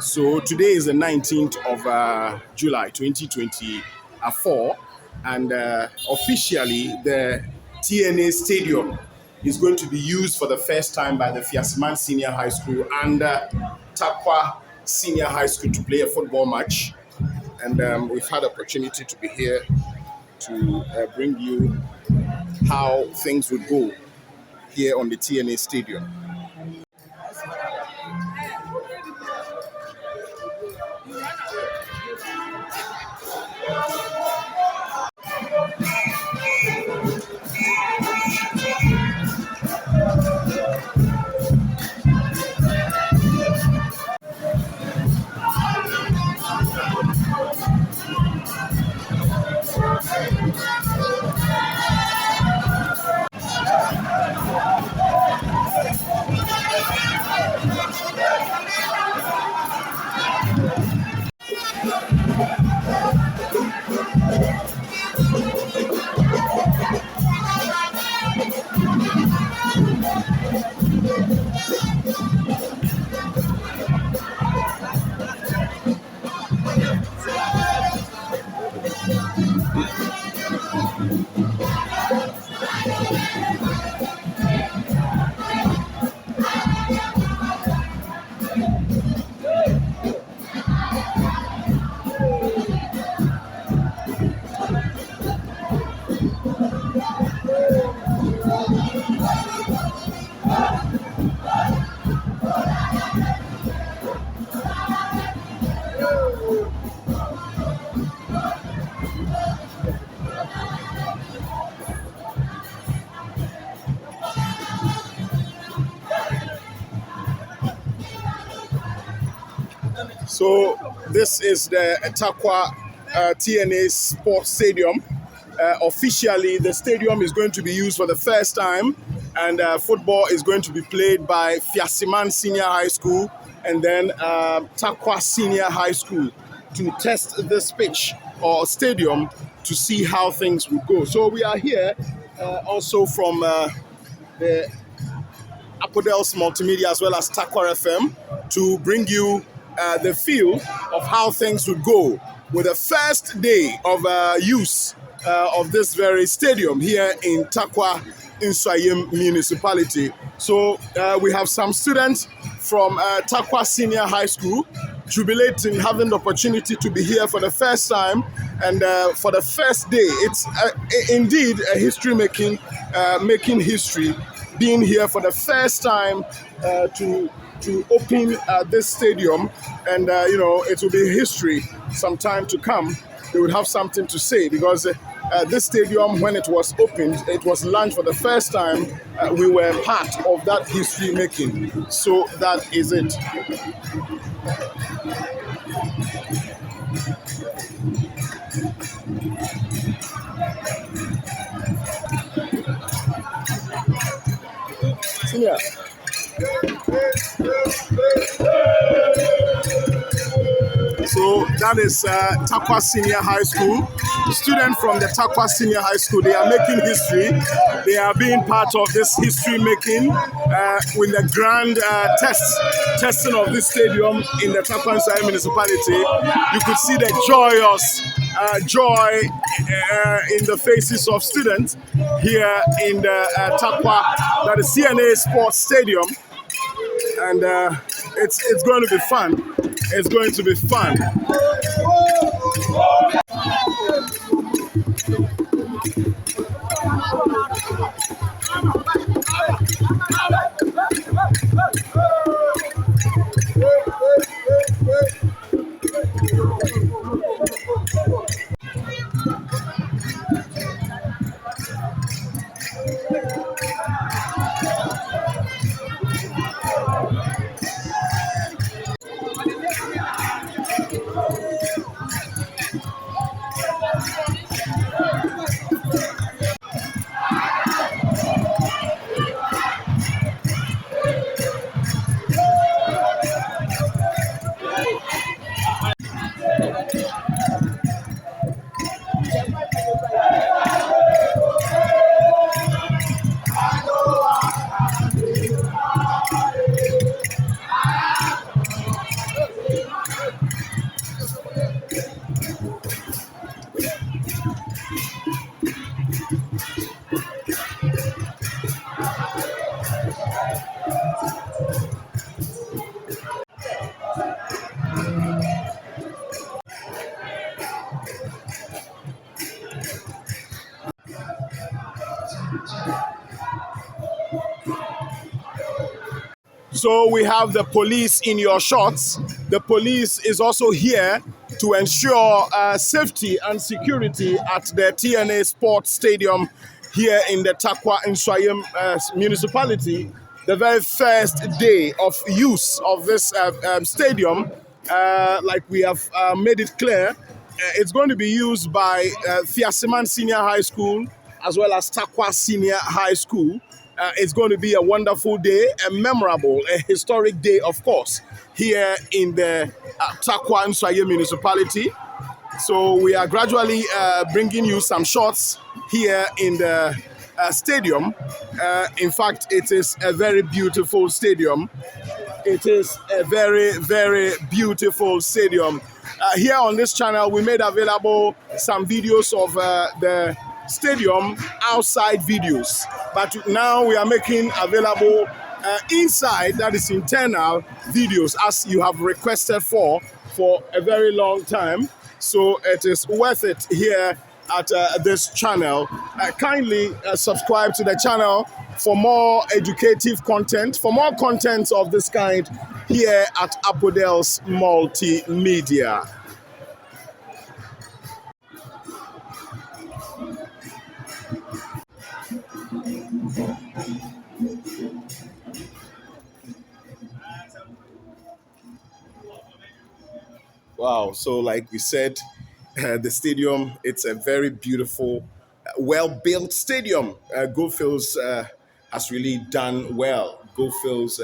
So today is the 19th of July 2024, and officially the TnA Stadium is going to be used for the first time by the FIASEC Senior High School and TARSCO Senior High School to play a football match. And we've had the opportunity to be here to bring you how things would go here on the TnA Stadium. So this is the TARSCO TnA Sports Stadium. Officially, the stadium is going to be used for the first time, and football is going to be played by FIASEC Senior High School and then TARSCO Senior High School to test this pitch or stadium to see how things would go. So we are here also from the Apodels Multimedia as well as TARSCO FM to bring you the feel of how things would go with the first day of use of this very stadium here in TARSCO Nsayim Municipality. So we have some students from TARSCO Senior High School jubilating, having the opportunity to be here for the first time and for the first day. It's indeed a history making history, being here for the first time to open this stadium, and it will be history some time to come. They would have something to say because this stadium, when it was opened, it was launched for the first time. We were part of that history making. So that is it. Yeah. So that is TARSCO Senior High School. Students from the TARSCO Senior High School, they are making history. They are being part of this history making with the grand testing of this stadium in the TARSCO Nsayim Municipality. You could see the joy in the faces of students here in the TARSCO, that is TnA Sports Stadium. And it's going to be fun. It's going to be fun. So we have the police in your shots. The police is also here to ensure safety and security at the TnA Sports Stadium here in the Takwa Nswayem municipality. The very first day of use of this stadium, like we have made it clear, it's going to be used by FIASEC Senior High School as well as Takwa Senior High School. It's going to be a wonderful day, a memorable, a historic day, of course, here in the Takwa Nswayem municipality. So we are gradually bringing you some shots here in the stadium. In fact, it is a very beautiful stadium. It is a very, very beautiful stadium. Here on this channel, we made available some videos of the stadium, outside videos. But now we are making available inside, that is internal videos, as you have requested for a very long time. So it is worth it here at this channel. Kindly subscribe to the channel for more educative content, for more content of this kind here at Apodels Multimedia. Wow, so like we said, the stadium, it's a very beautiful, well-built stadium. Goldfields has really done well. Goldfields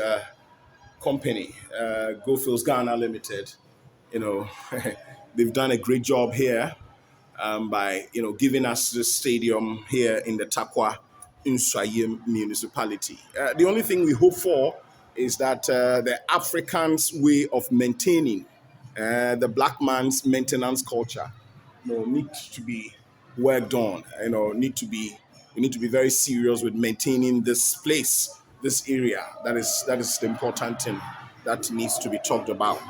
company, Goldfields Ghana Limited, you know, they've done a great job here by, giving us the stadium here in the Takwa Nswayem municipality. The only thing we hope for is that the Africans' way of maintaining the black man's maintenance culture, needs to be worked on. We need to be very serious with maintaining this place, this area. That is the important thing that needs to be talked about.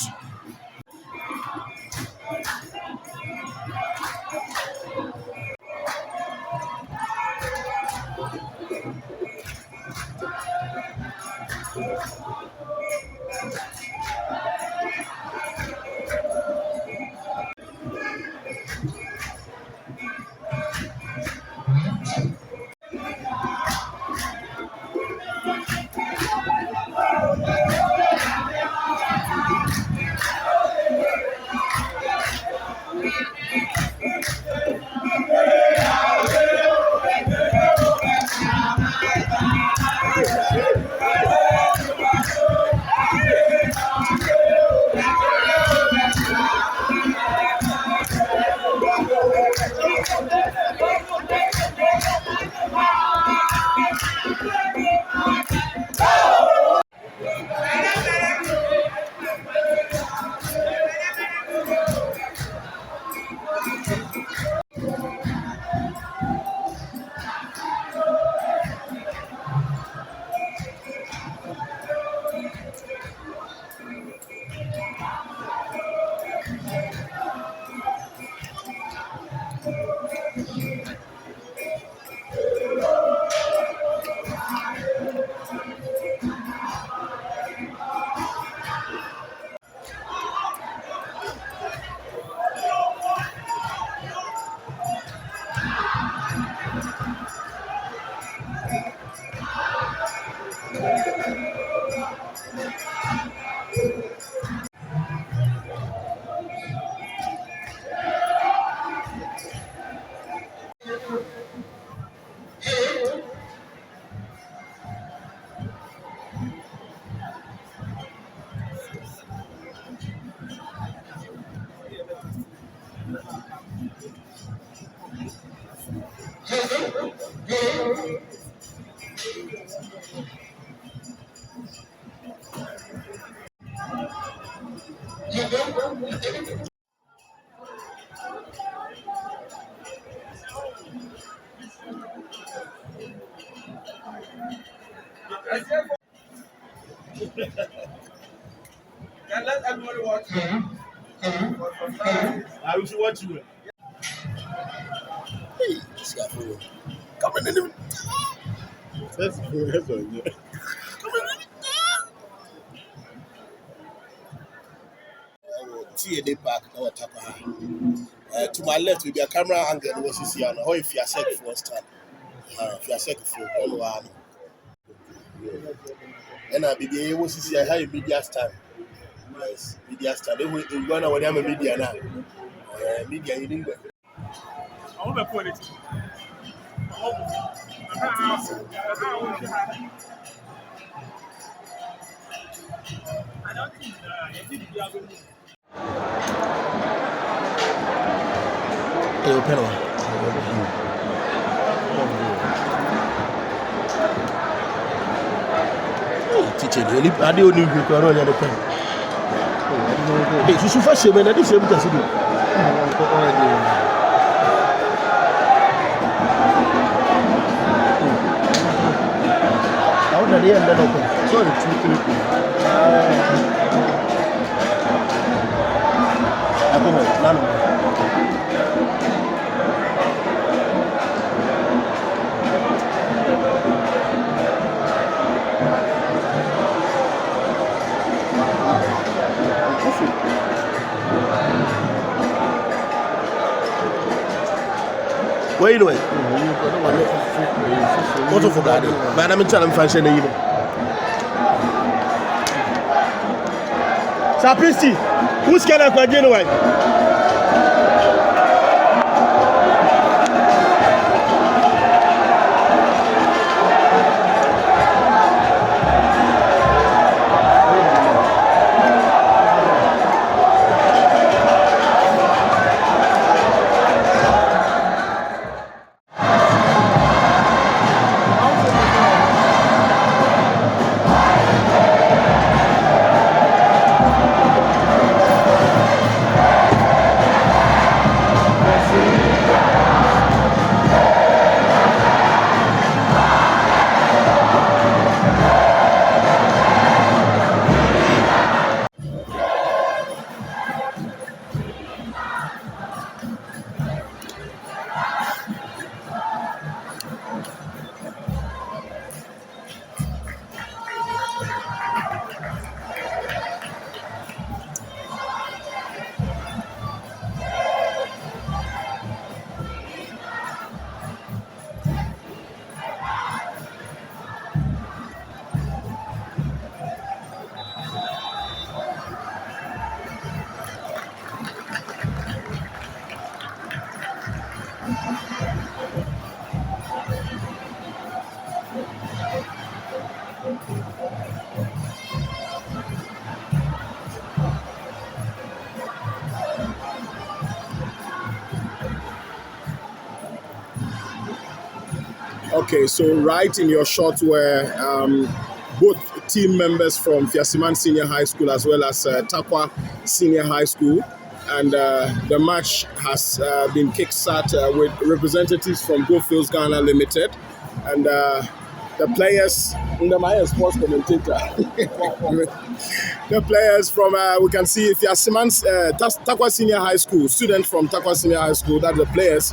Let everybody watch. I wish you watch you. Hey, this guy for coming in. That's on you. Coming in. TnA Park or Takwa. To my left will be a camera angle was this year. How if FIASEC for stand? FIASEC for all one. And I be the was this year high media stand. Yes, media stand. They will go on with media now. Media you didn't. I want to put it. I don't think Hey, open one. Teacher, I don't need to go on the pen. Hey, you should first say, man, I didn't say what I said. I want to hear that open. Sorry, I go home. None. Where you doing? What of that? But I'm telling you, fashion. Sapristi, who's going to go anyway? Okay, so right in your shot were both team members from Fiasiman Senior High School as well as Takwa Senior High School. And the match has been kick-start with representatives from Go Fields Ghana Limited. And the players, my sports commentator, the players from, we can see Fiasiman Takwa Senior High School, students from Takwa Senior High School, that's the players.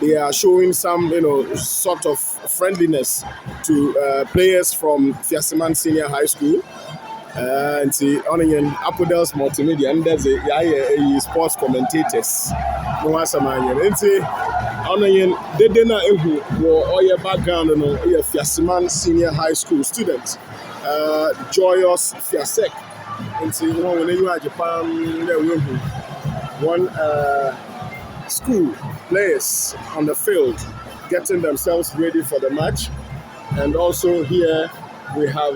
They are showing some, sort of friendliness to players from Fiasiman Senior High School. And see, Onion, Apodels Multimedia, and there's a sports commentators. No answer, man. And see, Onion, they didn't know all your background, your Fiasiman Senior High School students. Joyous FIASEC. And see, when you are Japan, one school players on the field getting themselves ready for the match. And also here we have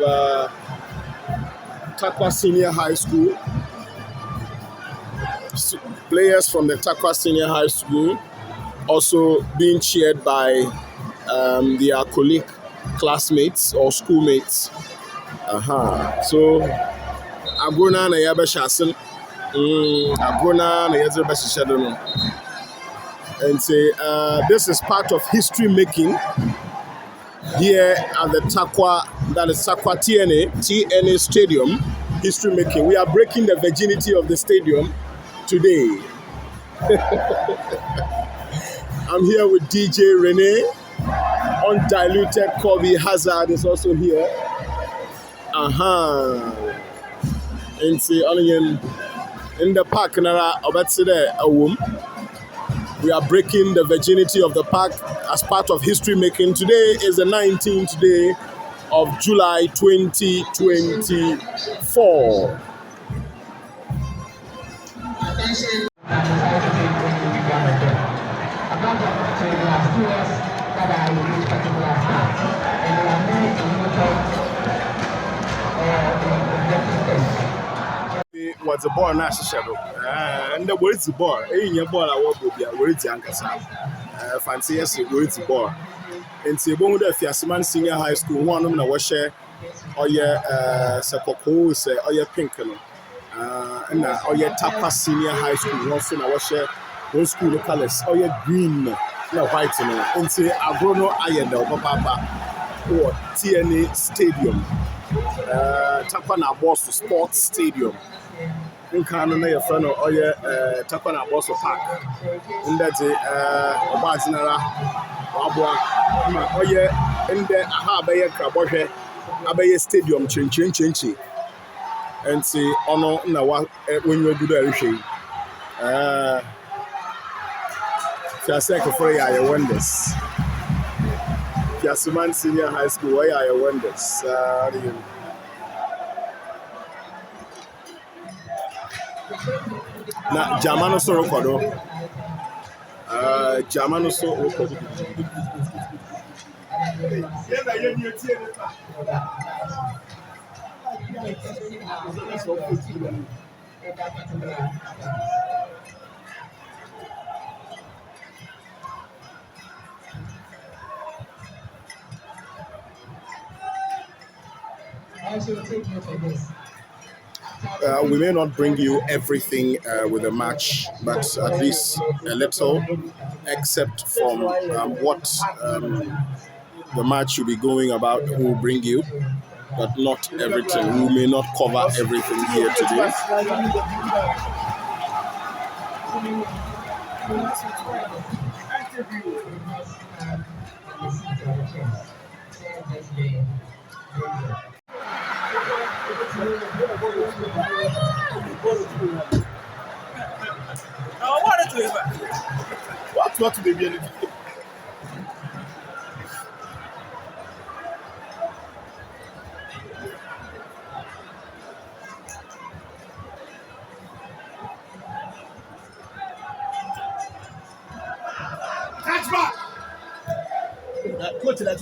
Takwa Senior High School, players from the Takwa Senior High School also being cheered by their colleague classmates or schoolmates. So Agona na yabe shasen Agona na yazebe shishadono. And say this is part of history making here at the Takwa, that is Takwa TnA Stadium. History making. We are breaking the virginity of the stadium today. I'm here with DJ Rene. Undiluted Kobe Hazard is also here. And say Onion in the park nara obetse there a womb. We are breaking the virginity of the park as part of history making. Today is the 19th day of July 2024. What's the ball now, shadow? And the words the ball. Ain't your ball, I want to be a word Yankasa. Fancy yes, words the ball. And see, one of the FIASEC Senior High School, one of them, I was share, or your Sapoko, say, or your pink, and or your TAPA Senior High School, one soon I was share, one school colors, or your green, no white, and say, I go no iron, Papa, or TnA Stadium. Takwana Boss Sports Stadium. In Canada, your friend or your Takwana Boss Park. In that, Obazinara, Wabwa, or your in the Ahabaye Krabohe, Abaye Stadium, Chin. And say, oh no, when you do that, FIASEC for your wonders. FIASEC Senior High School, why are your wonders? Na Jamano so rekodo. Jamano so rekodo. We may not bring you everything with the match, but at least a little, except from what the match will be going about, we will bring you, but not everything. We may not cover everything here today. What baby? Catch back. Go to that.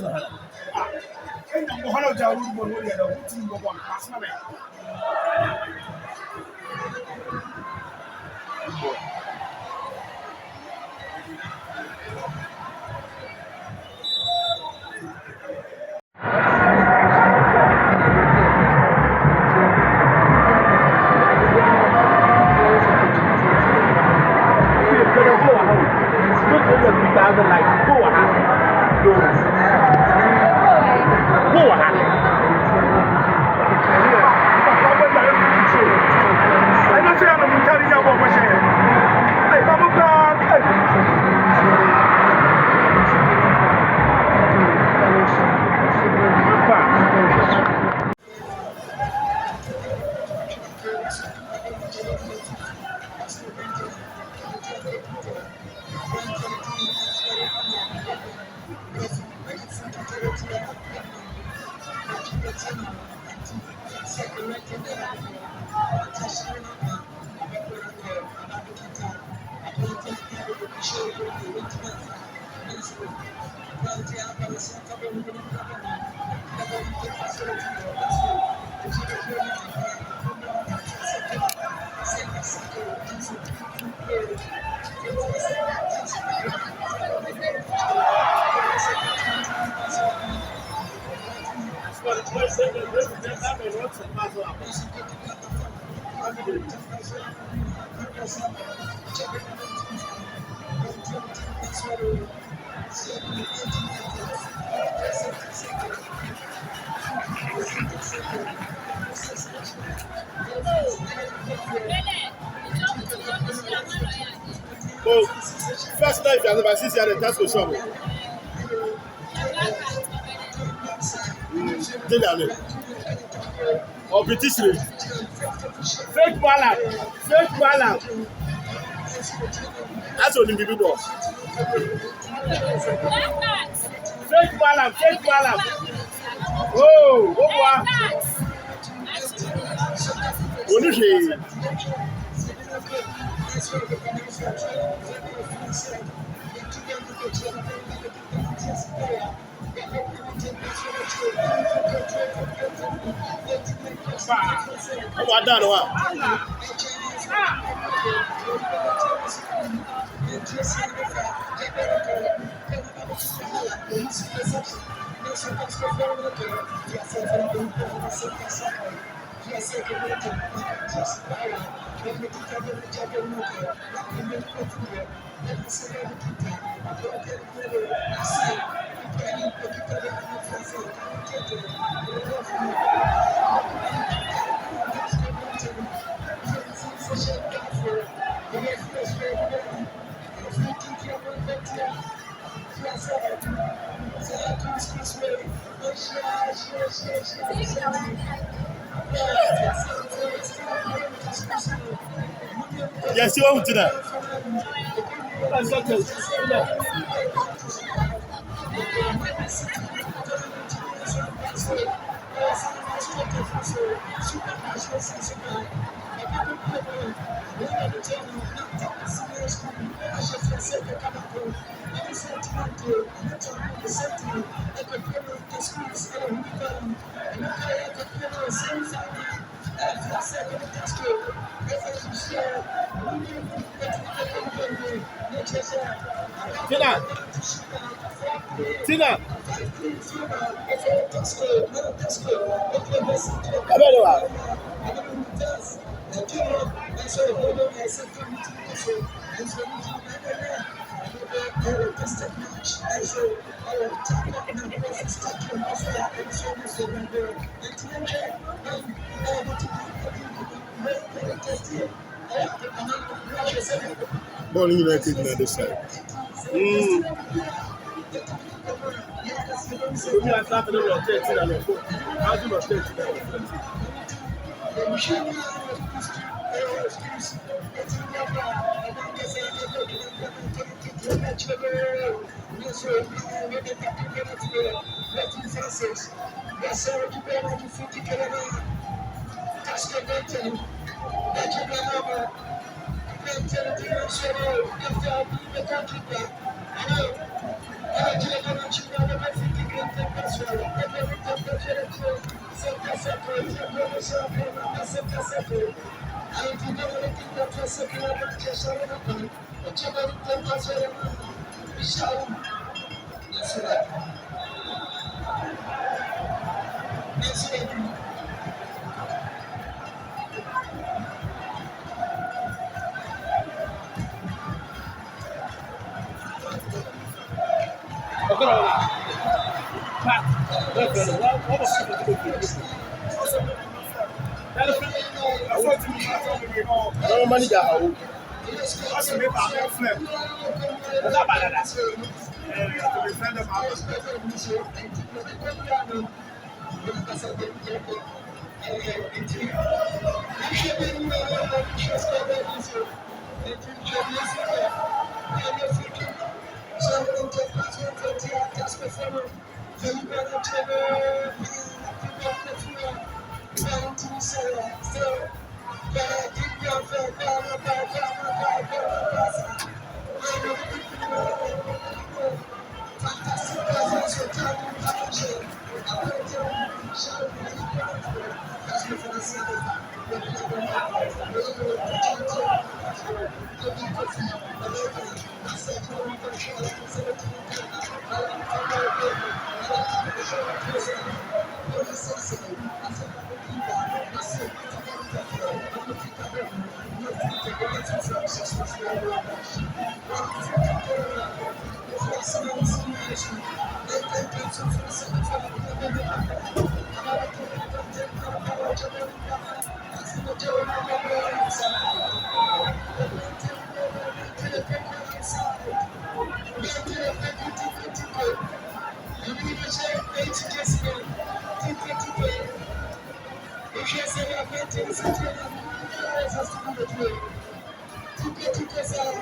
Oh, first time you have seen the TARSCO shop. Or British fake ballad. Fake Malam. That's on the people. Fake Malam. Oh, what? What is it? What done? What? Yes, you want to that. Tina. Born United on this side. We are starting on 13 and 4. How do you 13 and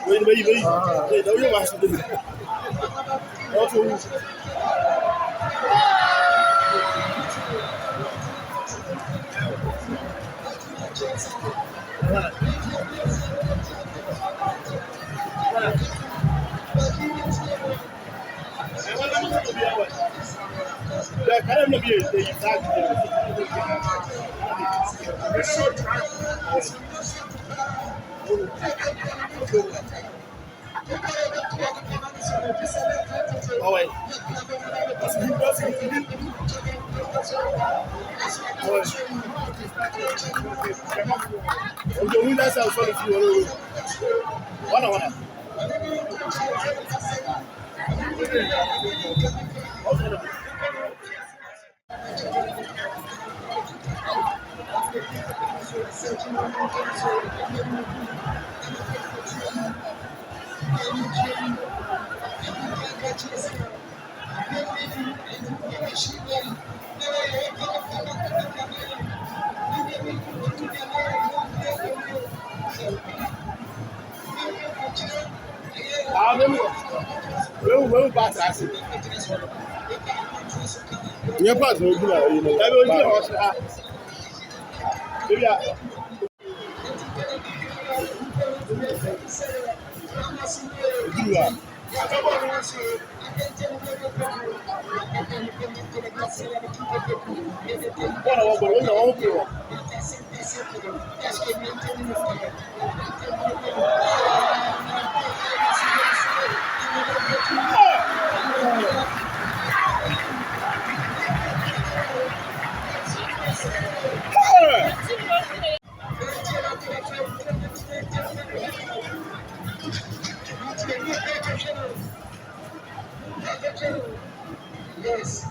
Wait, no, you're watching this. Oh, wait. The windows are sorry if you want to. We'll back to us. Your part will be like, you know, yes.